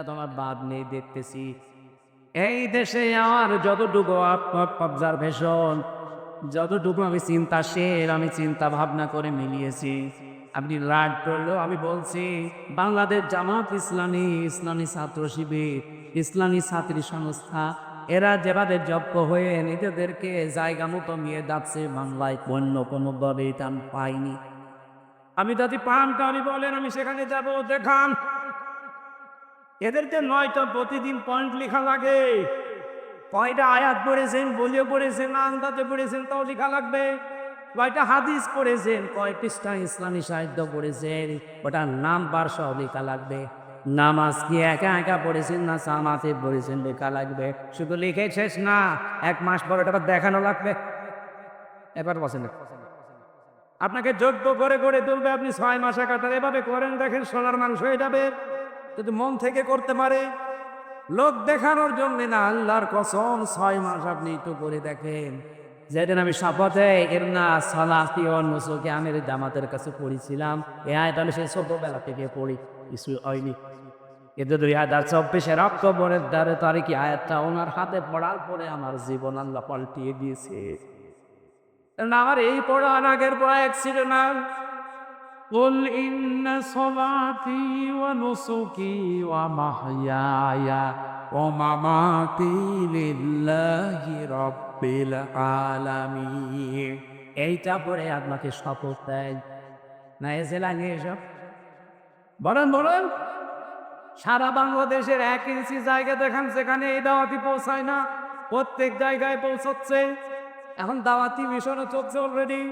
তোমার বাদ নেই দেখতেছি এই দেশে আমার যতটুকু অবজারভেশন, যতটুকু আমি চিন্তাশীল, আমি চিন্তা ভাবনা করে মিলিয়েছি। আপনি রাগ করলেও আমি বলছি, বাংলাদেশ জামাত ইসলামী, ইসলামী ছাত্র শিবির, ইসলামী ছাত্রী সংস্থা, এরা যেভাবে জব্দ হয়ে নিজেদেরকে জায়গা মতো নিয়ে যাচ্ছে, বাংলায় অন্য কোনো দলে টান পাইনি। আমি যদি পান আমি বলেন আমি সেখানে যাব, দেখান। এদেরকে 9টা প্রতিদিন পয়েন্ট লেখা লাগে। কয়টা আয়াত পড়েছেন, বলিও পড়েছেন, আন্দাজে পড়েছেন, তাও লেখা লাগবে। কয়টা হাদিস পড়েছেন, কয় পৃষ্ঠা ইসলামী সাহিত্য পড়েছেন, ওটার নাম বার সহ লেখা লাগবে। নামাজ কি একা একা পড়েছেন না জামাতে পড়েছেন, লেখা লাগবে। শুধু লিখে শেষ না, 1 মাস পর এটা দেখানো লাগবে। এবার বসেন, আপনাকে যোগ্য করে গড়ে তুলবে, আপনি 6 মাস একাধারে এভাবে করেন, দেখেন সোনার মাংস হয়ে যাবে। যদি মন থেকে করতে পারে, লোক দেখানোর জন্য না, আল্লাহর কসম 6 মাস আপনি একটু করে দেখেন। যেদিন আমি শপথে এরনা সালাতি ও নুসুকে আমির জামাতের কাছে পড়েছিলাম, এই আয়াত আমি সেই ছোটবেলা থেকে পড়ি, কিছু হয়নি। কিন্তু 2024 অক্টোবরের 13 তারিখে আয়াতটা ওনার হাতে পড়ার পরে আমার জীবন আল্লাহ পাল্টিয়ে দিয়েছে। আমার এই পড়ার আগের পড়া এক ছিল না, قل إن صلاتي ونسكي ومحياي ومماتي لله رب العالمين। এইটা পরে আপনাকে শপথ দেয় না, এসে লাগে এসব বলেন বলেন। সারা বাংলাদেশের 1 ইঞ্চি জায়গা দেখান যেখানে এই দাওয়াতি পৌঁছায় না, প্রত্যেক জায়গায় পৌঁছচ্ছে। এখন দাওয়াতি মিশনও চলছে অলরেডি।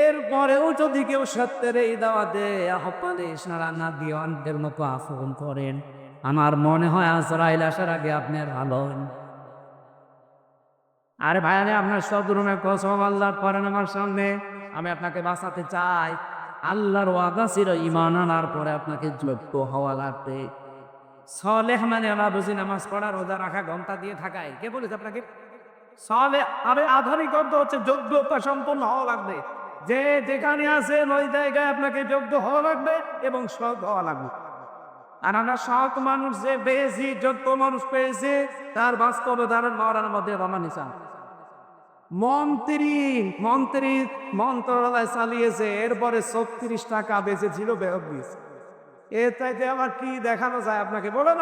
এরপরেও যদি কেউ সত্যের এই দাওয়াতে আহ্বানে সারা না দিয়ে অন্যের মতো আচরণ করেন, আমার মনে হয় আজরাইল আসার আগে আপনার ভালো হন। আরে ভাই, আমি আপনার সদরুমে কসম আল্লাহ করেন আমার সামনে, আমি আপনাকে বাঁচাতে চাই। আল্লাহর ওয়াদা ছিল ঈমান আনার পরে আপনাকে যোগ্য হওয়া লাগবে। সলেহ মানে আমরা বুঝি নামাজ পড়া, রোজা রাখা, ঘন্টা দিয়ে থাকায়। কে বলেছে আপনাকে? সলেহ আরে আধুনিক অর্থ হচ্ছে যোগ্যতা সম্পন্ন হওয়া লাগবে। যে যেখানে আছেন ওই জায়গায় আপনাকে যোগ্য হওয়া লাগবে এবং সৎ হওয়া লাগবে। আর আমরা সৎ মানুষ যে পেয়েছি, যোগ্য মানুষ পেয়েছি, তার বাস্তবে তার মরার মধ্যে রমানিসা মন্ত্রী মন্ত্রী মন্ত্রণালয় চালিয়েছে, এরপরে 36 টাকা বেঁচেছিল বেহবিস। এর চাইতে আমার কি দেখানো যায় আপনাকে বলেন?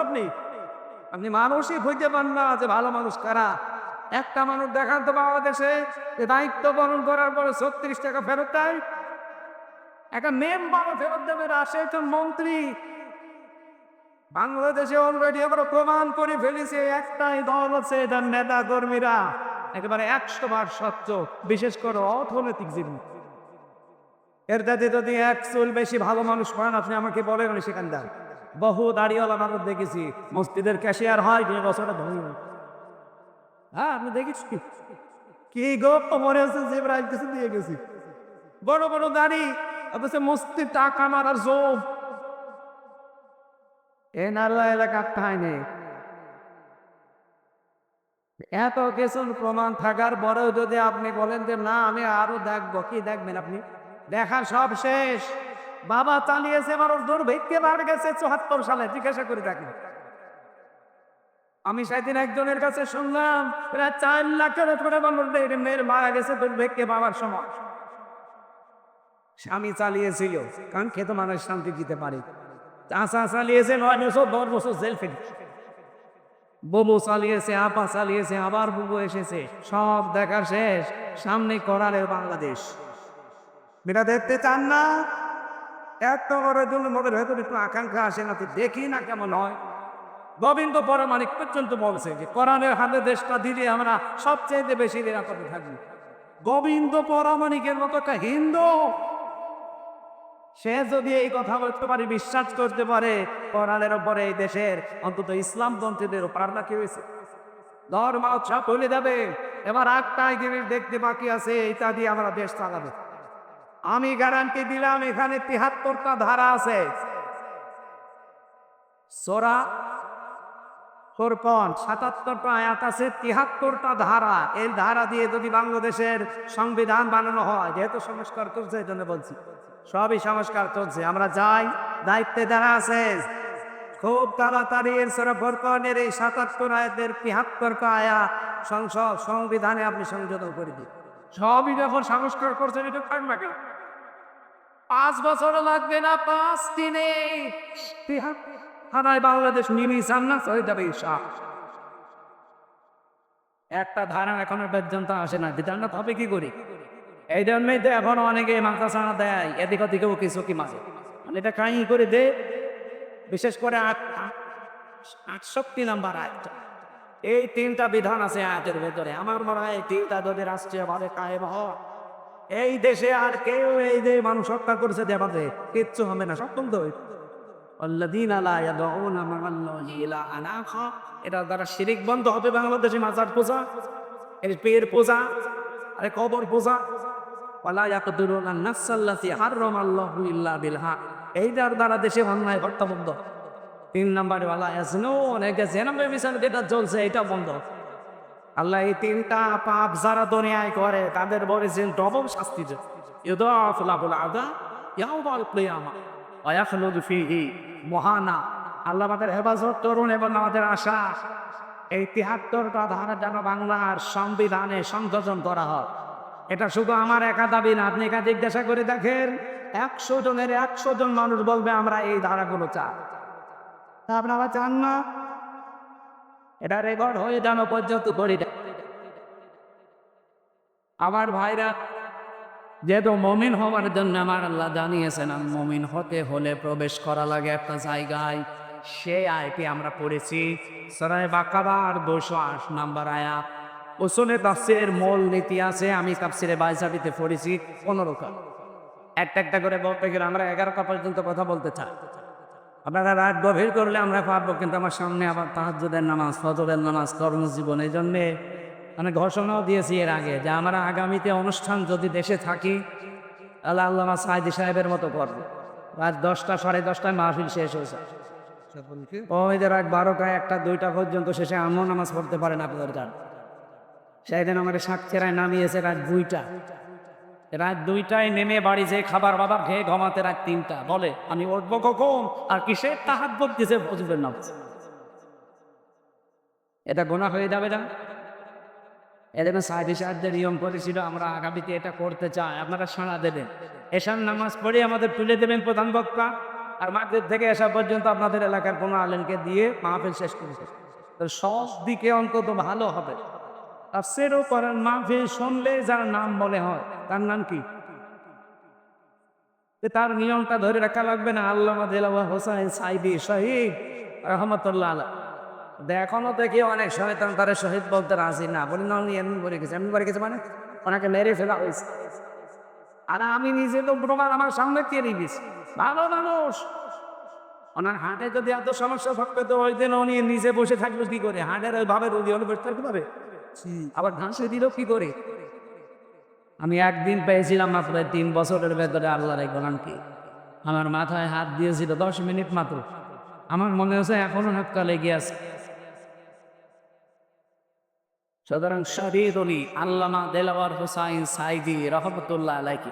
আপনি মানসিক হইতে পারেন না যে ভালো মানুষ কারা। একটা মানুষ দেখান তো বাংলাদেশে দায়িত্ব পালন করার পরে 36 টাকা ফেরত দেয়। একটা মেম্বার ফেরত দেবে না, সে তো মন্ত্রী। বাংলাদেশে অলরেডি আমরা প্রমাণ করে ফেলেছে, একটাই দল আছে, এটার নেতা কর্মীরা একেবারে 100 বার স্বচ্ছ, বিশেষ করে অর্থনৈতিক জীবন। এর যাতে যদি 1 চুল বেশি ভালো মানুষ পান, আপনি আমাকে বলেন, আমি সেখান দেন। বহু দাড়িওয়ালা মানুষ দেখেছি, মসজিদের ক্যাশিয়ার হয় 2 বছরে ধনী। হ্যাঁ, আপনি দেখেছি কি গো, মনে হচ্ছে যে প্রায় কিছু দিয়ে গেছি। বড় বড় দাড়ি, অথচ মসজিদ টাকা মারার জোর। এ নারলা এলাকার ঠাঁই নেই। এত কিছুর প্রমাণ থাকার পরেও যদি আপনি বলেন যে না আমি আরো দেখবো, কি দেখবেন আপনি? দেখা সব শেষ। বাবা চালিয়েছে মানুষ দুর্ভিক্ষে মারা গেছে 74 সালে, জিজ্ঞাসা করে দেখেন। আমি সেদিন একজনের কাছে শুনলাম প্রায় 4 লাখের উপরে মানুষ মেয়ের মারা গেছে দুর্ভিক্ষে বাবার সময়। স্বামী চালিয়েছিল, কারণ খেতে মানুষ শান্তি দিতে পারে। চাচা চালিয়েছে 9 বছর 10 বছর জেল ফেটেছে। বুবু চালিয়েছে, আপা চালিয়েছে, আবার বুবু এসেছে, সব দেখা শেষ। সামনে করালের বাংলাদেশ। মেয়েরা দেখতে চান না? এত বড় জন্য মনের ভেতরে একটু আকাঙ্ক্ষা আসে না, দেখি না কেমন হয়। গোবিন্দ পরমাণিক পর্যন্ত বলছে যে কোরআনের হাতে দেশটা দিলে আমরা সবচেয়ে বেশি নিরাপদে থাকবো। গোবিন্দ পরমাণিকের মতো একটা হিন্দু, সে যদি এই কথা বলতে পারে, বিশ্বাস করতে পারে, কোরআনের উপরে এই দেশের অন্তত ইসলামপন্থীদের উপর না কি হয়েছে? ধর্ম উৎসব বলে যাবে। এবার 8টাই জিনিস দেখতে বাকি আছে, এটা দিয়ে আমরা দেশ চালাবো। আমি গ্যারান্টি দিলাম, এখানে 73টা ধারা আছে। সূরা ফুরকান 77টা আয়াত আছে, 73টা ধারা। এই ধারা দিয়ে যদি বাংলাদেশের সংবিধান বানানো হয়, যেহেতু সংস্কার চলছে এই জন্য বলছি, সবই সংস্কার চলছে, আমরা যাই, দায়িত্বে যারা আছে খুব তাড়াতাড়ি এর সূরা ফুরকানের এই ৭৭ আয়াতের ৭৫ আয়াত সংসদ সংবিধানে আপনি সংযোজন করে দিন। সবই যখন সংস্কার করছেন এটা থাকবে কেন? ৫ বছরও লাগবে না, ৫ দিনে থানায় বাংলাদেশ নিমিশান না সহিত একটা ধারা এখনো পর্যন্ত আসে না, জান্নাত হবে কি করে? এই জন্যই তো এখন অনেকে মাথা ছাড়া দেয় এদিক ওদিকেও কিছু কি মাঝে, মানে এটা কাই করে দে। বিশেষ করে ৬৮ নাম্বার আয়াত, এই ৩টা বিধান আছে আয়াতের ভেতরে। আমার মনে হয় এই ৩টা যদি রাষ্ট্রীয়ভাবে কায়েম হয়, এই দেশে আর কেউ এই যে মানুষ হত্যা করেছে দেবাতে কিচ্ছু হবে না, সব বন্ধ হইবে। এটা দ্বারা শিরিক বন্ধ হবে বাংলাদেশে, মাজার পূজা, এর পেয়ের পূজা, আরে কবর পূজা, এইটার দ্বারা দেশে অন্যায় হত্যা বন্ধ। ৩ নম্বরে যেটা চলছে এটা বন্ধ। আল্লাহ এই 3টা পাপ যারা দুনিয়ায় করে তাদের বলেছেন ডবল শাস্তি দেন। মহানা আল্লাহ আমাদের হেফাজত করুন এবং আমাদের আশা এই ৭৩টা ধারা যেন বাংলার সংবিধানে সংযোজন করা হয়। এটা শুধু আমার একা দাবি না, আপনি একা জিজ্ঞাসা করে দেখেন, ১০০ জনের ১০০ জন মানুষ বলবে আমরা এই ধারাগুলো চাই। তা আপনারা চান না? এটা রেকর্ড হয়ে যেন পর্যন্ত করি। আমার ভাইরা, যেহেতু মমিন হওয়ার জন্য আমার আল্লাহ জানিয়েছেন, মমিন হতে হলে প্রবেশ করা লাগে একটা জায়গায়। সেই আয়াতটি আমরা পড়েছি সূরা বাকারার ২০৮ নম্বর আয়াত। উসুলে তাফসীরের মূল নীতি আছে, আমি তাফসীরে বাইজাবিতে পড়েছি 15টা। একটা করে বলতে গেলে আমরা 11টা পর্যন্ত কথা বলতে চাই। আপনারা রাত গভীর করলে আমরা পারবো, কিন্তু আমার সামনে আবার তাহাজ্জুদের নামাজ, ফজরের নামাজ, কর্মজীবন। এই জন্যে মানে ঘোষণাও দিয়েছি এর আগে যে আমরা আগামীতে অনুষ্ঠান যদি দেশে থাকি তাহলে আল্লামা সাইদি সাহেবের মতো করবো। রাত 10টা, 10:30টায় মাহফিল শেষ হয়েছে, ওই যে রাত 12টা, 1টা, 2টা পর্যন্ত শেষে আমও নামাজ পড়তে পারেন আপনাদের গান। সেদিন আমাদের সাতক্ষীরায় নামিয়েছে রাত 2টা। রাত 2টায় নেমে বাড়ি যে খাবার বাবার খেয়ে ঘুমাতে রাত 3টা। বলে আমি উঠবো কখন আর কিসের তাহাজ্জুদ দিছে বুঝবেন না। এটা গুনাহ হয়ে যাবে না? এজন্য সাইদি সাহেবদের নিয়ম করেছিল, আমরা আগামীতে এটা করতে চাই, আপনারা সাড়া দেবেন। এশার নামাজ পড়ে আমাদের তুলে দেবেন প্রধান বক্তা, আর মাগরিব থেকে এশা পর্যন্ত আপনাদের এলাকার কোনো আলেমকে দিয়ে মাহফিল শেষ করেছে। তো সব দিকে অন্তত ভালো হবে। তাফসীরও করেন, মাহফিল শুনলে যার নাম মনে হয় তার নাম কি? তার নিয়মটা ধরে রাখা লাগবে না? আল্লামা দেলাওয়ার হোসাইন সাইদি শহীদ রহমতুল্লাহ আলাইহি। এখনো দেখি অনেক শয়তান তারা শহীদ বলতে রাজি না, বলি না উনি এমনি করে গেছে, এমনি করে গেছে মানে ওনাকে মেরে ফেলা হয়েছে। আর আমি নিজে তো প্রমাণ আমার সামনে কে দিয়েছি, ভালো মানুষ। ওনার হাটে যদি এত সমস্যা থাকবে তো ওই দিন উনি নিজে বসে থাকবে কি করে? হাটের ওই ভাবে রোগী হলে বসে থাকতে পারে? আবার ঘাসে দিল কি করে? আমি একদিন পেয়েছিলাম মাত্র 3 বছরের ভেতরে আল্লাহর এক গোলামকে, আমার মাথায় হাত দিয়েছিল 10 মিনিট মাত্র। আমার মনে হচ্ছে এখনো হাতটা লেগে আছে। সুতরাং শহীদ অলি আল্লামা দেলাওয়ার হোসাইন সাইদি রহমতুল্লাহ আলাইহি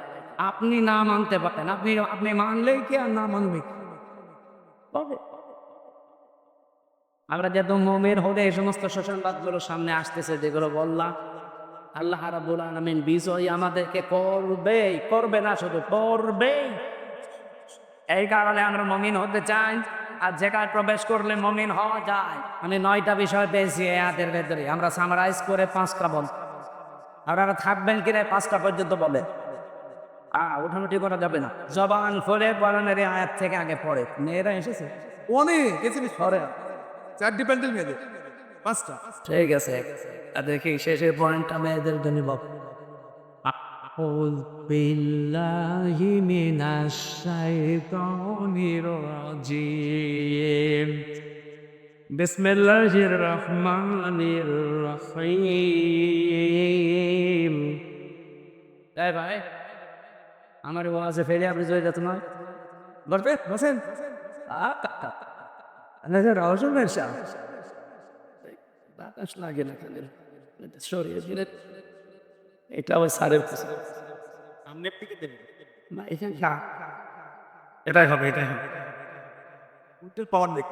আপনি না মানতে পারেন, আপনি মানলেই কি আর না মানবে তবে আমরা যেহেতু মুমিন হলে এই সমস্ত শোষণবাদগুলো সামনে আসতেছে যেগুলো বললাম, আল্লাহ রাব্বুল আলামিন বিজয় আমাদেরকে করবে না, শুধু করবেই। এই কারণে আমরা মুমিন হতে চাই, আর যেখানে প্রবেশ করলে মুমিন হওয়া যায়। আমি 9টা বিষয় পেয়েছি এই আয়াতের ভেতরে, আমরা সামারাইজ করে 5টা বল। আপনারা থাকবেন কিনা 5টা পর্যন্ত বলে ওঠানোটি করা যাবে না। জবান ফলে পড়ানোর আয়াত থেকে আগে পড়ে। মেয়েরা এসেছে অনেক গেছি পরে 4 প্যান্ডেল মেয়েদের 5টা। ঠিক আছে, দেখি শেষের পয়েন্টটা মেয়েদের জন্য বল। أعوذ بالله من الشيطان الرجيم بسم الله الرحمن الرحيم। এই ভাই, আমার ওয়াজে ফেলে আপনি চলে যেত না, বসবেন বসেন। রহস্যের সাহ বাতাস লাগে না কেন? সরিয়ে দিলে এটা ওই সারের সামনে থেকে দেবে না, এটাই হবে, এটাই হবে। পাওয়ার দেখ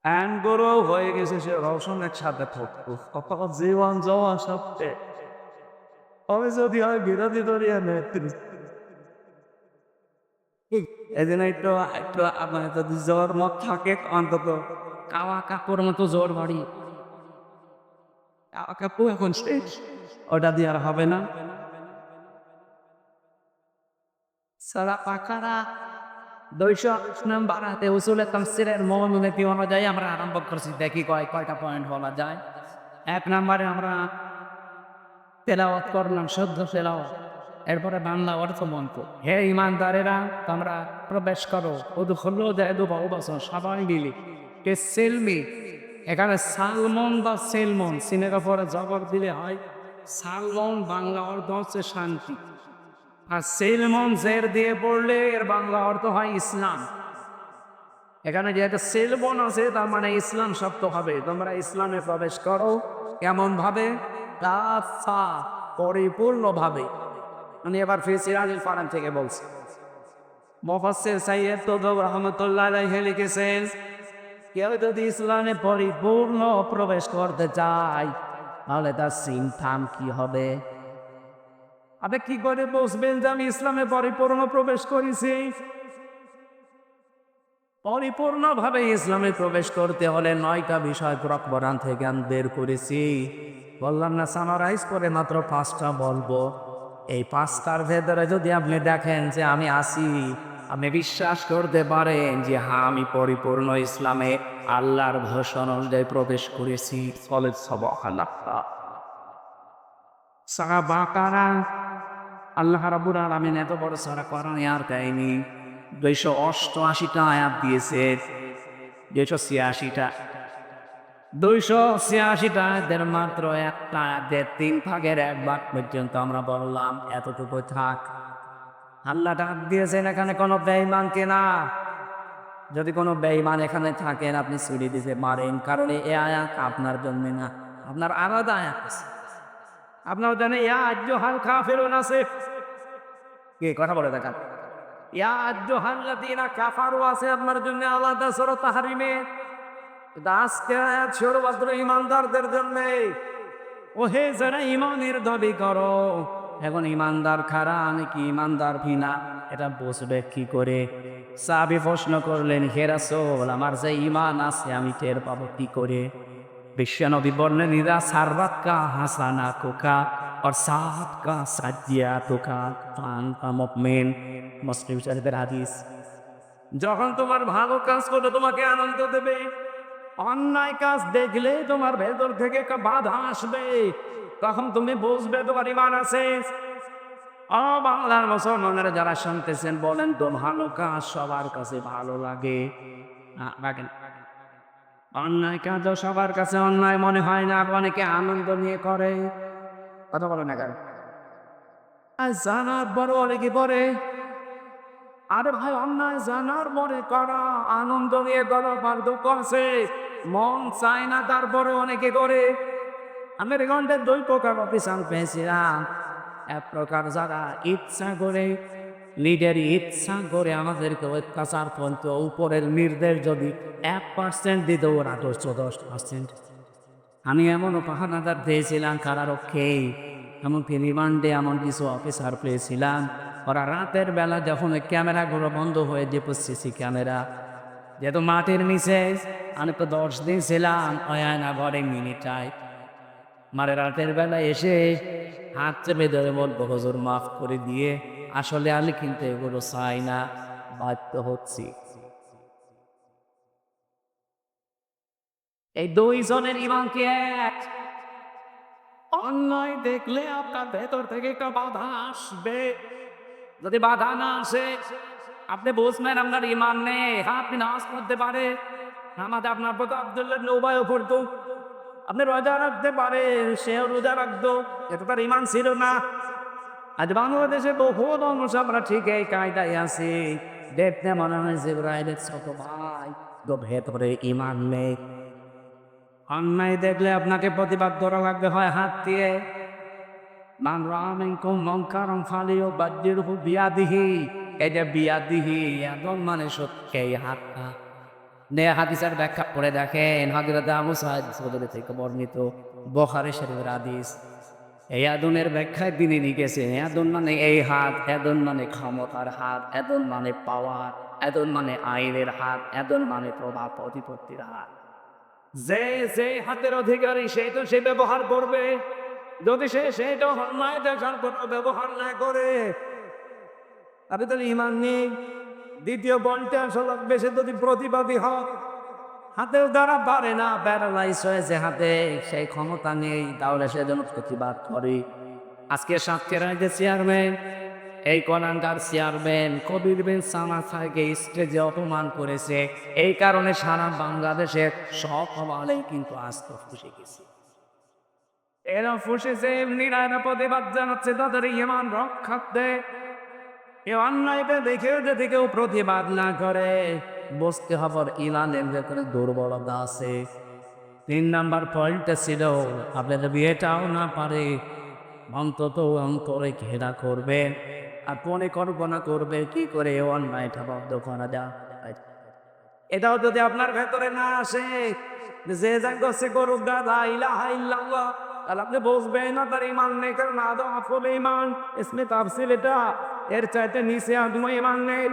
অ্যাঙ্গরও হয়ে গেছে সে রওশনের সাথে থাকতো জীবন যাওয়া সত্ত্বে আমি যদি হয় বিরোধী দলীয় নেতৃত্ব এদিন একটু একটু আপনার যদি জ্বর মত থাকে অন্তত কাওয়া কাপড় মতো জ্বর বাড়ি কাওয়া কাপড় এখন শেষ ওটা দিয়ে আর হবে না সারা পাখারা 200 নাম্বার হাতে উসুলে তাফসীরের মৌলুমতি অনুযায়ী আমরা আরম্ভ করছি দেখি কয়টা পয়েন্ট বলা যায় 1 নম্বরে আমরা তেলাওয়াত করলাম শুদ্ধ তেলাওয়াত এরপরে বাংলা অর্থ মন্ত্র হে ইমানদারেরা তোমরা প্রবেশ করো উদখুলু যাদুবাউবাস সবাই মিলে কে সেলমি এখানে সালমন বা সেলমন সিনের পরে জবর দিলে হয় সালমন বাংলা অর্থ হচ্ছে শান্তি আর সেলমন জের দিয়ে পড়লে এর বাংলা অর্থ হয় ইসলাম এখানে যে একটা সেলমন আছে তার মানে ইসলাম শব্দ হবে তোমরা ইসলামে প্রবেশ করো কেমন ভাবে পরিপূর্ণ ভাবে আমি এবার ফির সিরাজুল ফারান থেকে বলছি মুফাসসির সাইয়্যিদ কুতুব রহমাতুল্লাহ আলাইহি লিখেছেন কেউ যদি ইসলামে পরিপূর্ণ প্রবেশ করতে চায় তাহলে তার সিনথাম কি হবে আপনি কি করে বুঝবেন যে আমি ইসলামে পরিপূর্ণ প্রবেশ করেছি পরিপূর্ণভাবে ইসলামে প্রবেশ করতে হলে 9টা বিষয় কোরআন থেকে আমি বের করেছি বললাম না সামারাইজ করে মাত্র 5টা বলবো এই 5টার ভেতরে যদি আপনি দেখেন যে আমি আসি আপনি বিশ্বাস করতে পারেন যে হ্যাঁ আমি পরিপূর্ণ ইসলামে আল্লাহর ঘোষণা অনুযায়ী প্রবেশ করেছি ফলে সুবহানাল্লাহ সূরা বাকারা আল্লাহ রাব্বুল আলামিন এত বড় সূরা কোরআনে আর কাহিনী 288টা আয়াত দিয়েছে 286টা 286টা আয়াতের মাত্র একটা আয়াতের 3 ভাগের 1 ভাগ পর্যন্ত আমরা বললাম এতটুকু থাক আল্লাহ ডাক দিয়েছেন এখানে কোনো বেঈমানকে না যদি কোনো বেঈমান এখানে থাকেন আপনি ছুরি দিতে পারেন কারণ এই আয়াত আপনার জন্য না আপনার আলাদা আয়াত আছে আপনারা জানেন ইয়া আইয়ুহাল কাফিরুন আছে কি কথা বলে দেখান ইয়া আইয়ুহাল্লাযীনা কাফারু আছে আপনার জন্য আলাদা সূরা তাহরিমে আজকে আয়াত শুধুমাত্র ঈমানদারদের জন্য ও হে যারা ঈমানের দাবি করো এখন ঈমানদার খারা আমি কি ঈমানদার কিনা এটা বুঝবে কি করে সাহাবী প্রশ্ন করলেন হে রাসূল আমার যে ঈমান আছে আমি টের পাবো কি করে বিশ্বনবী বললেন ইদা সাররাতকা হাসানাতুকা और साथ का সাজিয়াতুকা আনতা মুমিন মুসলিম শরীফের হাদিস যখন তোমার ভালো কাজ করলে তোমাকে আনন্দ দেবে অন্যায় কাজ দেখলে তোমার ভেতর থেকে একটা বাধা আসবে তখন তুমি বুঝবে তোমার ঈমান আছে ও বাংলার মুসলমানেরা যারা শুনতেছেন বলেন তো ভালো কাজ সবার কাছে ভালো লাগে রাখেন অন্যায় কাজও সবার কাছে অন্যায় মনে হয় না অনেকে আনন্দ নিয়ে করে কথা বলো না কেন জানার বড় অনেকে পরে আরে ভাই অন্যায় জানার পরে করা আনন্দ নিয়ে করা পার্থক্য আছে মন চায় না তারপরে অনেকে করে আমি ঘন্টায় 2 প্রকার অফিসার পেয়েছিলাম এক প্রকার যারা ইচ্ছা করে নিজের ইচ্ছা করে আমাদেরকে অত্যাচার পর্যন্ত উপরের নির্দেশ যদি 1% দিত ওরা 10% আমি এমনও পাহানাদার পেয়েছিলাম কারারক্ষে এমনকি রিমান্ডে এমন কিছু অফিসার পেয়েছিলাম ওরা রাতের বেলা যখন ক্যামেরাগুলো বন্ধ হয়ে যে সিসি ক্যামেরা যেহেতু মাটির নিচে আমি তো 10 দিন ছিলাম অয়ানা ঘরে মিনিটায় মারে রাতের বেলা এসে হাত চেপে ধরে বলবো হুজুর মাফ করে দিয়ে আসলে আমি কিন্তু এগুলো চাই না বাধ্য হচ্ছি এই 2 জনের ঈমান কি এক অন্যায় দেখলে আপনার ভেতর থেকে একটা বাধা আসবে যদি বাধা না আসে আপনি বুঝবেন আপনার ঈমান নেই হ্যাঁ আপনি নামাজ পড়তে পারে আমাদের আপনার প্রতি আব্দুল্লাহ নৌবায়ও পড়তো আপনি রোজা রাখতে পারে সেও রোজা রাখতো এটা তার ঈমান ছিল না আজ বাংলাদেশে বহু মানুষ আমরা ঠিক এই কায়দায় আছি দেখতে মনে হয় জিবরাইলের ছোট ভাই তো ভেতরে ঈমান নেই অন্যায় দেখলে আপনাকে প্রতিবাদ করা লাগবে হয় হাত দিয়ে মান রাআ মিনকুম মুনকারান ফালিয়ুগায়্যিরহু বিয়াদিহি এই যে বিয়াদিহি এদন মানে সত্যি এই হাতটা নে হাদিসের ব্যাখ্যা করে দেখেন হযরত আবু সাঈদ খুদরি থেকে বর্ণিত বুখারী শরীফের হাদিস এই আদনের ব্যাখ্যায় তিনি লিখেছেন আদন মানে এই হাত, আদন মানে ক্ষমতার হাত, আদন মানে পাওয়ার, আদন মানে আইনের হাত, আদন মানে প্রভাব প্রতিপত্তির হাত। যে যে হাতের অধিকারী সেই তো সে ব্যবহার করবে, যদি সে সেইটা অন্যায় দেখার কোনো ব্যবহার না করে আপনি তাহলে ইমান নেই। দ্বিতীয় বলটা আসলে বেশি যদি প্রতিবাদী হয় হাতের দ্বারা পারে না, প্যারালাইজ হয়েছে হাতে, সেই ক্ষমতা নেই, তাহলে সে যেন প্রতিবাদ করে। আজকে সাতক্ষীরার যে চেয়ারম্যান, এই কলাঙ্কার চেয়ারম্যান কবির বিন সামাসাকে স্টেজে অপমান করেছে, এই কারণে সারা বাংলাদেশের সব সমালেই কিন্তু আস্ত ফুসে গেছে। এরা ফুসেছে এমনি না, এরা প্রতিবাদ জানাচ্ছে তাদের ইমান রক্ষার্থে। এ অন্যায়টা দেখে যদি কেউ প্রতিবাদ না করে বুঝতে হবে ইমানের ভেতরে দুর্বলতা আছে। 3 নাম্বার পয়েন্টটা ছিল আপনাদের বিয়েটাও না পারে অন্তত অন্তরে ঘেরা করবে আর পরিকল্পনা করবে কি করে এ অন্যায়টা বন্ধ করা যায়। এটাও যদি আপনার ভেতরে না আসে যে যা করছে করুক গা লা ইলাহা ইল্লাল্লাহ, তাহলে আপনি বুঝবেন না তার ইমান নেই। কারণ আদম আফল ইমান ইসমে তাফসিল এটা এর চাইতে নিচে আদম ইমান নেই।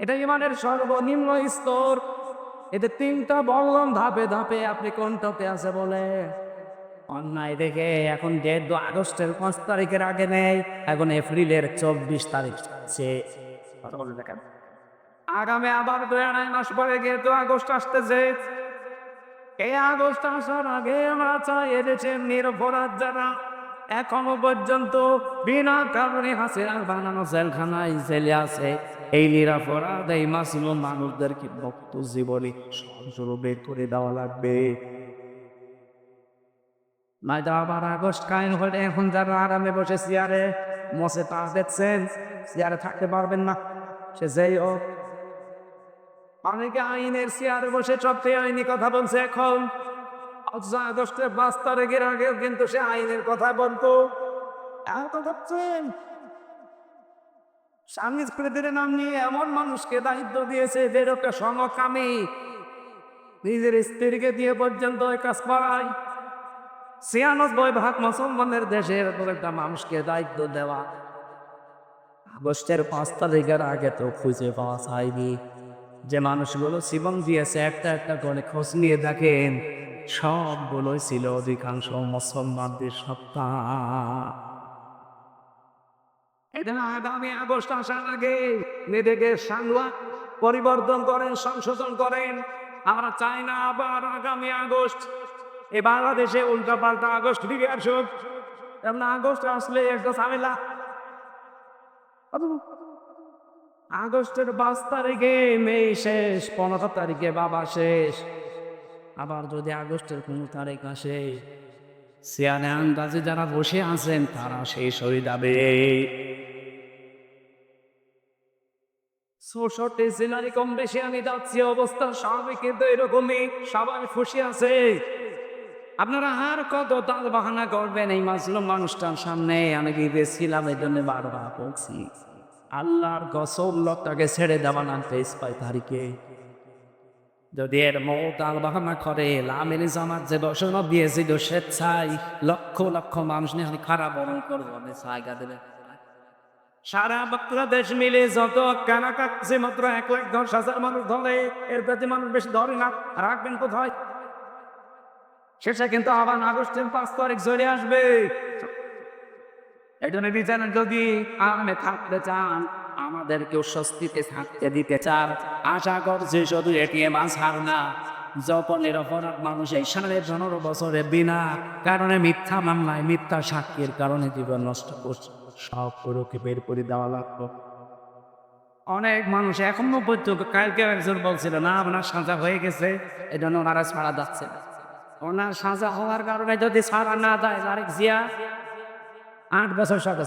এটা ইমানের সর্বনিম্ন স্তর। এতে 3টা বললাম ধাপে ধাপে, আপনি কোনটাতে আছে বলে অন্যায় দেখে এখন ডেট আগস্টের 5 তারিখের আগে নেই, এখন এপ্রিলের 24 তারিখ সে কথা বলে দেখেন। আগামী আবার 2-2.5 মাস পরে গিয়ে তো আগস্ট আসতেছে। এই আগস্ট আসার আগে আমরা চাই এদেশের নিরপরাধ যারা এখনো পর্যন্ত বিনা কারণে হাসিনার বানানো জেলখানায় জেলে আছে, এই নিরপরাধ এই মাসুম মানুষদেরকে মুক্ত জীবনে সহজরূপ বের করে দেওয়া লাগবে। নয়তো আবার আগস্ট কায়েম হলে এখন যারা আরামে বসে চেয়ারে মশে তা দেখছেন চেয়ারে থাকতে পারবেন না, সে যেই হোক। অনেকে আইনের চেয়ারে বসে সবচেয়ে আইনি কথা বলছে এখন, অথচ আগস্টের 5 তারিখের আগেও কিন্তু সে আইনের কথা বলতো। এখন তো ভাবছেন স্বামী স্ত্রীদের নাম নিয়ে এমন মানুষকে দায়িত্ব দিয়েছে যে একটা সমকামী নিজের স্ত্রীকে দিয়ে পর্যন্ত ওই কাজ করায়। 96% মুসলমানের দেশে এরকম একটা মানুষকে দায়িত্ব দেওয়া আগস্টের 5 তারিখের আগে তো খুঁজে পাওয়া যায়নি। যে মানুষগুলো জীবন দিয়েছে একটা একটা করে খোঁজ নিয়ে দেখেন সবগুলোই ছিল অধিকাংশ মুসলমানদের সত্তা। এটা আগামী আগস্ট আসার আগে নিজেকে সাংলা পরিবর্তন করেন, সংশোধন করেন। আমরা চাই না আবার আগামী আগস্ট এ বাংলাদেশে উল্টা পাল্টা আগস্ট দিকে আসুক। এমন আগস্ট আসলে একটা ঝামেলা। আগস্টের 5 তারিখে মেয়ে শেষ, 15 তারিখে বাবা শেষ। আবার যদি আগস্টের 15 তারিখ আসে সিয়ানে আন্দাজে যারা বসে আছেন তারা শেষ হয়ে যাবে। 64 জেলারই কম বেশি আমি যাচ্ছি, অবস্থা স্বাভাবিক কিন্তু এরকমই সবাই খুশি আছে। আপনারা আর কত তাল বাহানা করবেন এই মাসলুম মানুষটার সামনে? আমি কি গেছিলাম এই জন্য বারবার বলছি আল্লাহর কসম লোকটাকে ছেড়ে দেওয়া না 23 তারিখে। যদি এর মৌ তাল বাহানা করে লামিনী জামাত যে ঘোষণা দিয়েছিল স্বেচ্ছায় লক্ষ লক্ষ মানুষ নিয়ে আমি খারাপ বরণ করবো, আমি জায়গা দেবে সারা বাংলাদেশ মিলে যত কানা কাটছে মাত্র 1,10,000 মানুষ ধরে, এর প্রতি মানুষ বেশি ধরে না, রাখবেন কোথায়? শেষে কিন্তু আবার আগস্টের 5 তারিখ চলে আসবে। এই জন্য বিচারেন যদি আরামে থাকতে চান, আমাদেরকেও স্বস্তিতে থাকতে দিতে চান, আশা করছি শুধু এটিএম আসার না, যখন নিরপরাধ মানুষ এই 15.5 বছরে বিনা কারণে মিথ্যা মামলায় মিথ্যা সাক্ষীর কারণে জীবন নষ্ট করছে সব পুরোকে বের করে দেওয়া লাগতো। অনেক মানুষ এখনো পর্যন্ত, কালকে একজন বলছিল না আপনার সাজা হয়ে গেছে এই জন্য ওনারা ছাড়া যাচ্ছে না। ওনার সাজা হওয়ার কারণে যদি ছাড়া না দেয় তারেক জিয়া 8 বছর সাজা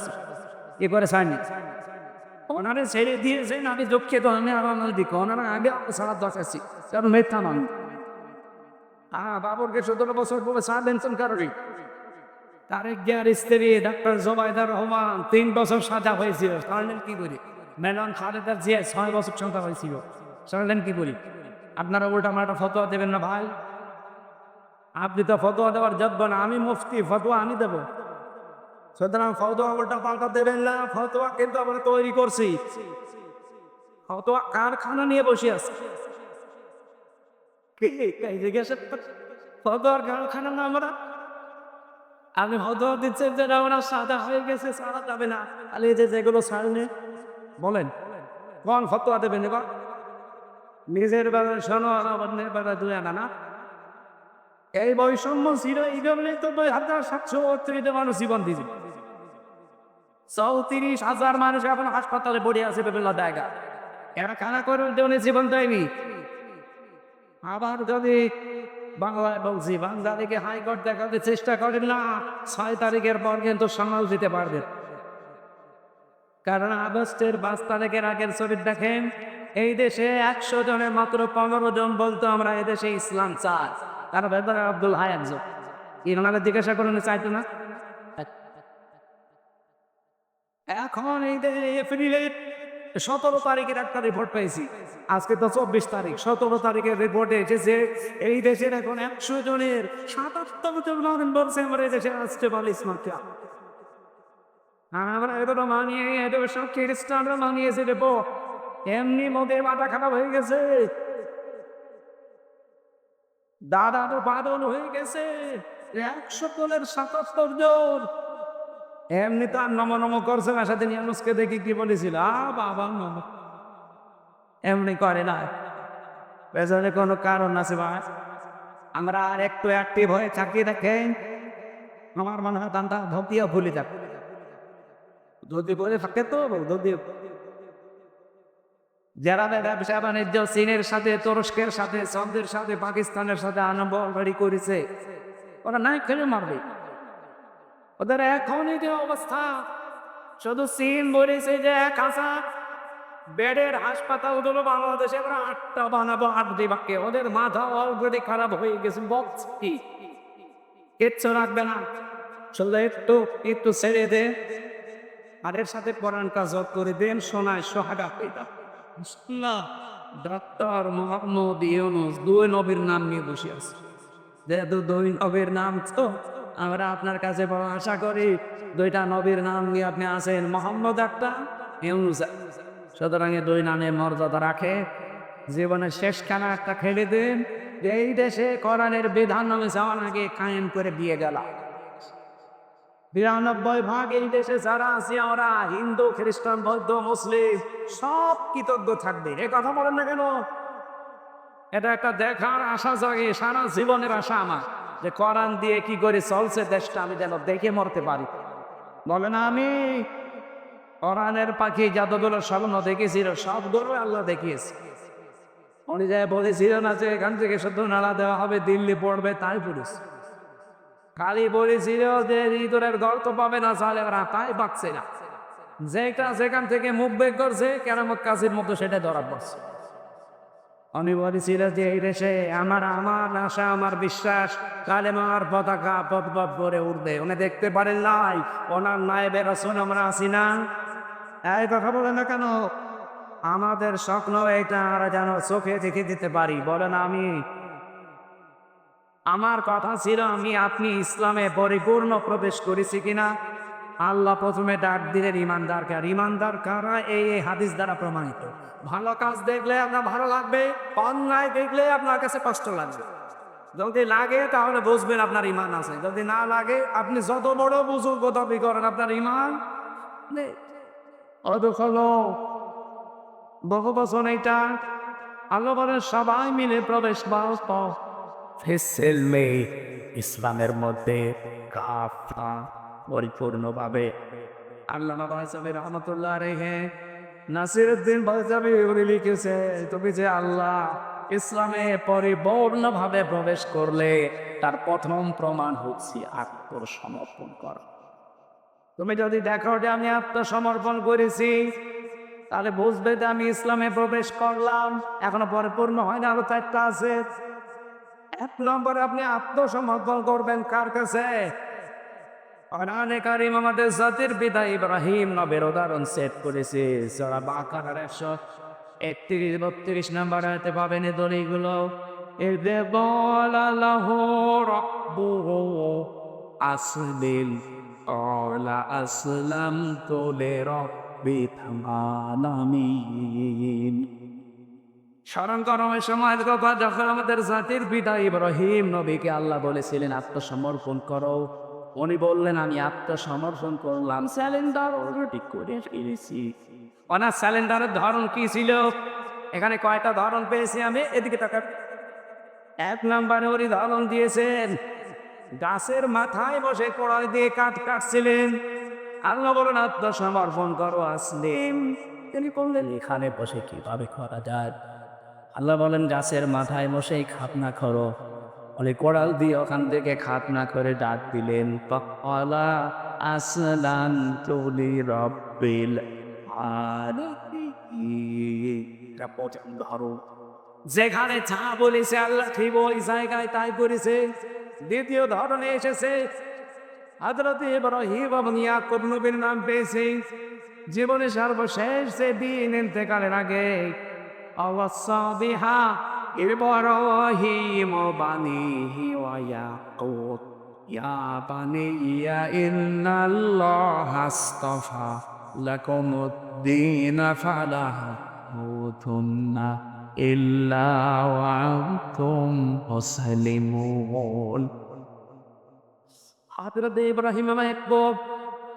কি করে ছাড়নি, ওনারা ছেড়ে দিয়েছেন। আমি দুঃখিত, আমি আমার দিকে ওনারা আগে ছাড়া দরকারছি কারণ মিথ্যা মানুষ। বাবরকে 17 বছর পরে ছাড়লেন কারণে। তারেক জিয়ার স্ত্রী ডাক্তার জোবাইদা রহমান 3 বছর সাজা হয়েছিল, ছাড়লেন কি করে? মেলন খালেদা জিয়া 6 বছর ক্ষমতা হয়েছিল, শুনলেন কি বলি? আপনারা উল্টা মাল্টা ফতোয়া দেবেন না ভাই। আপনি তো ফতোয়া দেওয়ার যোগ্য না, আমি মুফতি, ফতোয়া আমি দেবো। সুতরাং ফতোয়া উল্টা পাল্টা দেবেন না। ফতোয়া কিন্তু আমরা তৈরি করছি, ফতোয়া কারখানা নিয়ে বসে আছে। ফতোয়ার কারখানা না আমরা। আপনি ফতোয়া দিচ্ছেন যে ওরা সাদা হয়ে গেছে, সাদা যাবে না, খালি যে যেগুলো ছাড়লে বলেন কোন ফতোয়া দেবেন? এবার নিজের বেলা শোনো আর অন্যের বেলা দুই আনা না। এই বৈষম্য ছিল, এই জন্যই তো 2732 মানুষ জীবন দিয়েছে। 34,000 মানুষ এখন হাসপাতালে পড়ে আছে বিভিন্ন জায়গা। এরা কারা করে জন্য জীবন দেয়নি। আবার যদি বাংলায় বলছি, বাংলাদেশকে হাইকোর্ট দেখাতে চেষ্টা করেন না, 6 তারিখের পর কিন্তু সামাল দিতে পারবেন। কারণ আগস্টের 5 তারিখের আগের ছবি দেখেন, এই দেশে 100 জনের মাত্র 15 জন বলতো আমরা এদেশে ইসলাম চাই। তার ব্যাপারে আব্দুল হাই একজন ইরানের জিজ্ঞাসা করেন চাইতো না। এখন এই যে এপ্রিলের 17 তারিখের একটা রিপোর্ট পেয়েছি, আজকে তো 24 তারিখ, 17 তারিখের রিপোর্টে এসেছে এই দেশের এখন 100 জনের 77 জন মানুষ বলছে আমরা এই দেশে আসতে পারি ইসলাম চাই। আমরা এগুলো মানিয়ে, এটা সব খ্রিস্টানরা মানিয়েছে দেবো। এমনি মধ্যে মাথা খারাপ হয়ে গেছে, দাদা তো পাগল হয়ে গেছে। 100 জনের 77 জন এমনি তো আর নম নম করছে না। সাথে নিয়ানুসকে দেখি কি বলেছিল, বাবা নম এমনি করে না, পেছনে কোনো কারণ আছে ভাই। আমরা আর একটু অ্যাক্টিভ হয়ে থাকি দেখেন, আমার মনে হয় দানটা ধকিয়া ভুলে যাবে। যদি বলে থাকে তো যদি যারা ব্যবসা বাণিজ্য চীনের সাথে, তুরস্কের সাথে, সৌদির সাথে, পাকিস্তানের সাথে আনবাড়ি করেছে, ওরা নাই খেলে মারবে। ওদের এখনই যে অবস্থা, শুধু চীন বলেছে যে 1000 বেডের হাসপাতালগুলো বাংলাদেশে আমরা 8টা বানাবো 8 বিভাগে। ওদের মাথা অলরেডি খারাপ হয়ে গেছে, বলছি কি কিচ্ছু রাখবে না, শুধু একটু একটু ছেড়ে দে আর এর সাথে কোরআন কাজ করে দেন, শোনায় সোহাগা পেটা। ডাক্তার মোহাম্মদ ইউনূস 2 নবীর নাম নিয়ে বসে আছে। যেহেতু 2 নবীর নাম, তো আমরা আপনার কাছে বড় আশা করি 2টা নবীর নাম নিয়ে আপনি আছেন, মোহাম্মদ একটা, ইউনূস একটা। সুতরাং 2 নামের মর্যাদা রাখে, জীবনের শেষখানা একটা খেলে দেন যে এই দেশে কোরআনের বিধান নামে যাওয়ার আগে কায়েম করে দিয়ে গেল। 92% এই দেশে যারা আছে আমরা হিন্দু, খ্রিস্টান, বৌদ্ধ, মুসলিম সব কৃতজ্ঞ থাকবে। এ কথা বলেন না কেন? এটা একটা দেখার আশা জাগে, সারা জীবনের আশা আমার, যে কোরআন দিয়ে কি করে চলছে দেশটা আমি যেন দেখে মরতে পারি। বলে না, আমি কোরআনের পাখি যতগুলো স্বপ্ন দেখেছিল সবগুলো আল্লাহ দেখিয়েছে। উনি যা বলেছিল না যে এখান থেকে শুধু নাড়া দেওয়া হবে, দিল্লি পড়বে, তাই পড়েছে। খালি বলেছিল যে ইঁদুরের গর্ত পাবে না, চালে ওরা তাই পাচ্ছে না। যেটা যেখান থেকে মুখ বের করছে কেরামত কাজের মতো সেটা ধরা পড়ছে। উনি বলেছিল যে এই দেশে আমার আশা, আমার বিশ্বাস কালেমার পতাকা পথ করে উঠবে। উনি দেখতে পারেন নাই ওনার নায়েবে রাসূল আমরা আছি না? এই কথা বলে না কেন? আমাদের স্বপ্ন এটা আমরা যেন চোখে দেখে দিতে পারি। বলেন আমি, আমার কথা ছিল আমি আপনি ইসলামে পরিপূর্ণ প্রবেশ করেছি কিনা। আল্লাহ প্রথমে ডাক দিলেন ইমানদারকে। আর ইমানদার কারা? এই হাদিস দ্বারা প্রমাণিত। ভালো কাজ দেখলে আপনার ভালো লাগবে, অন্যায় দেখলে আপনার কাছে কষ্ট লাগবে। যদি লাগে তাহলে বুঝবেন আপনার ইমান আছে, যদি না লাগে আপনি যত বড় বুজুর্গ দাবি করেন আপনার ইমান নেই। বহু বছর এইটা আল্লাহ বলেন সবাই মিলে প্রবেশ পাও ইসলামের মধ্যে পরিপূর্ণভাবে। আল্লামা ভাইসাবি রহমতুল্লাহ আলাইহি নাসিরউদ্দিন ভাইসাবি উনি লিখেছে, তুমি যে আল্লাহ ইসলামে পরিপূর্ণভাবে প্রবেশ করলে তার প্রথম প্রমাণ হচ্ছে আত্মসমর্পণ করা। তুমি যদি দেখো যে আমি আত্মসমর্পণ করেছি তাহলে বুঝবে যে আমি ইসলামে প্রবেশ করলাম। এখনো পরিপূর্ণ হয় না, আরো 4টা আছে। 1 নম্বরে আপনি আত্মসমর্পণ করবেন কার কাছে? কোরআনে কারীম আমাদের জাতির পিতা ইব্রাহিম নবের উদাহরণ সেট করেছে। সূরা বাকারার 131-32 নম্বর আয়াতে পাবেন এই দলিলগুলো। ইয ক্বালা লাহু রাব্বুহু আসলিম ক্বালা আসলামতু লিরাব্বিল আলামিন। স্মরণ করো ওই সময়ের কথা যখন আমাদের জাতির পিতা ইব্রাহিম নবীকে আল্লাহ বলেছিলেন আত্মসমর্পণ করো। উনি বললেন আমি আত্মসমর্পণ করলাম, স্যালেন্ডার অলরেডি করে ফেলেছি। ওনার স্যালেন্ডারের ধরন কি ছিল? এখানে কয়টা ধরন পেয়েছি আমি, এদিকে তাকান। 1 নম্বরে উনি ধরন দিয়েছেন গাছের মাথায় বসে কোড়াল দিয়ে কাটছিলেন। আল্লাহ বলেন আত্মসমর্পণ করো আসলিম। তিনি বললেন এখানে বসে কিভাবে করা যায়? আল্লাহ বলেন গাছের মাথায় বসেই খাতনা করো। বলে কোড়াল দিয়ে ওখান থেকে খাতনা করে ডাক দিলেন পালা আসলান চলি রব্বিল আলামিন। এটা প্রথম ধরো, যেখানে যা বলেছে আল্লাহ ঠিক ওই জায়গায় তাই করেছে। দ্বিতীয় ধরনে এসেছে হযরত ইব্রাহিম এবং ইয়াকুব নবীর নাম পেয়েছে। জীবনে সর্বশেষ যে দিন ইন্তেকালের আগে আওয়াসা বিহা ইব্রাহিম বানিহি ওয়া ইয়াকুব ইয়া বানিয়া ইন্নাল্লাহা আস্তাফা লাকুমুদ-দীন ফালা তামুতুন্না ইল্লা ওয়া আনতুম মুসলিমুন। হযরত ইব্রাহিম ইয়াকুব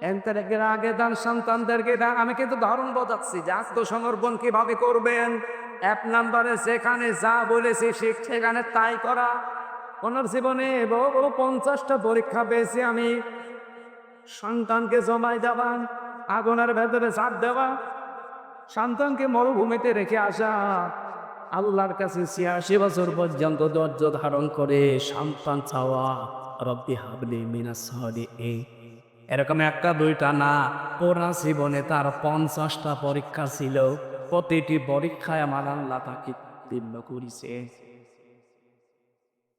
এন্তের আগে তার সন্তানদেরকে আমি কিন্তু ধরন বোঝাচ্ছি যে আত্মসমর্পণ কিভাবে করবেন। 1 নম্বরে যেখানে যা বলেছি সেখানে তাই করা। ওনার জীবনে বড় বড় 50টা পরীক্ষা পেয়েছি আমি। সন্তানকে জমাই দেওয়া, আগুনের ভেতরে ঝাঁপ দেওয়া, সন্তানকে মরুভূমিতে রেখে আসা, আল্লাহর কাছে 86 বছর পর্যন্ত ধৈর্য ধারণ করে সন্তান চাওয়া, রব্বি হাবলি মিনাস সালিহিন। এরকম একটা দুইটা না, পুরা জীবনে তার 50টা পরীক্ষা ছিল। প্রতিটি পরীক্ষায় আমার আল্লাহ তাকে উত্তীর্ণ করেছে।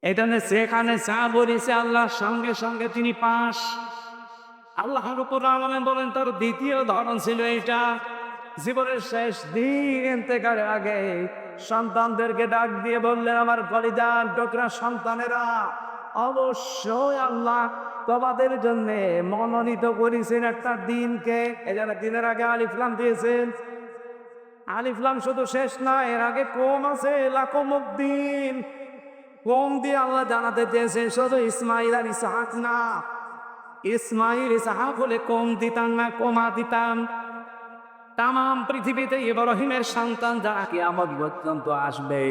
এখানে যেখানে যা বলেছে আল্লাহর সঙ্গে সঙ্গে তিনি পাস। আল্লাহ রাব্বুল আলামিন বলেন তার দ্বিতীয় ধরন ছিল এটা। জীবনের শেষ দিন ইন্তেকালের আগে সন্তানদেরকে ডাক দিয়ে বললেন আমার কলিজার টুকরা সন্তানেরা, অবশ্যই আল্লাহ তোমাদের জন্য মনোনীত করেছেন একটা দিনকে। এই জন্য দিনের আগে আলিফ লাম দিয়েছেন। আলিফ লাম শুধু শেষ না, এর আগে কম আছে, লাকুমুদ্দিন। কম দিয়ে আল্লাহ জানাতে চেয়েছেন শুধু ইসমাইল আর ইসহাক না। ইসমাইল ইসহাক হলে কম দিতাম না, কমা দিতাম। তাম পৃথিবীতে ইব্রাহিমের সন্তান যারা কিয়ামত পর্যন্ত আসবে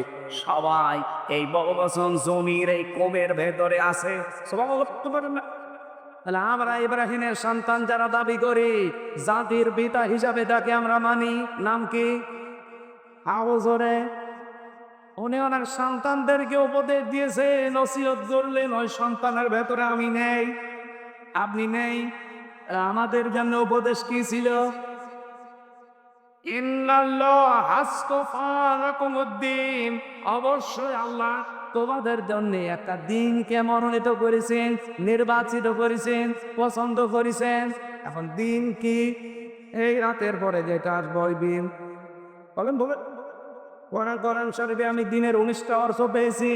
সবাই এই বহুবচন জমির এই কমের ভেতরে আছে। সবাই বলতে পারেন না? তাহলে আমরা ইব্রাহিমের সন্তান যারা দাবি করি, জাতির পিতা হিসাবে তাকে আমরা মানি। নাম কি? আওজরে। উনি ওনার সন্তানদেরকে উপদেশ দিয়েছে, নসিহত করলেন ওই সন্তানের ভেতরে আমি নেই, আপনি নেই। আমাদের জন্য উপদেশ কি ছিল? অবশ্যই আল্লাহ তোমাদের জন্য একটা দিনকে মনোনীত করেছেন, নির্বাচিত করেছেন, পছন্দ করেছেন। এখন দিন কি? এই রাতের পরে যেটা আসবে ওই দিন। বলেন বলেন। কোরআন শরীফে আমি দিনের 19টা অর্থ পেয়েছি।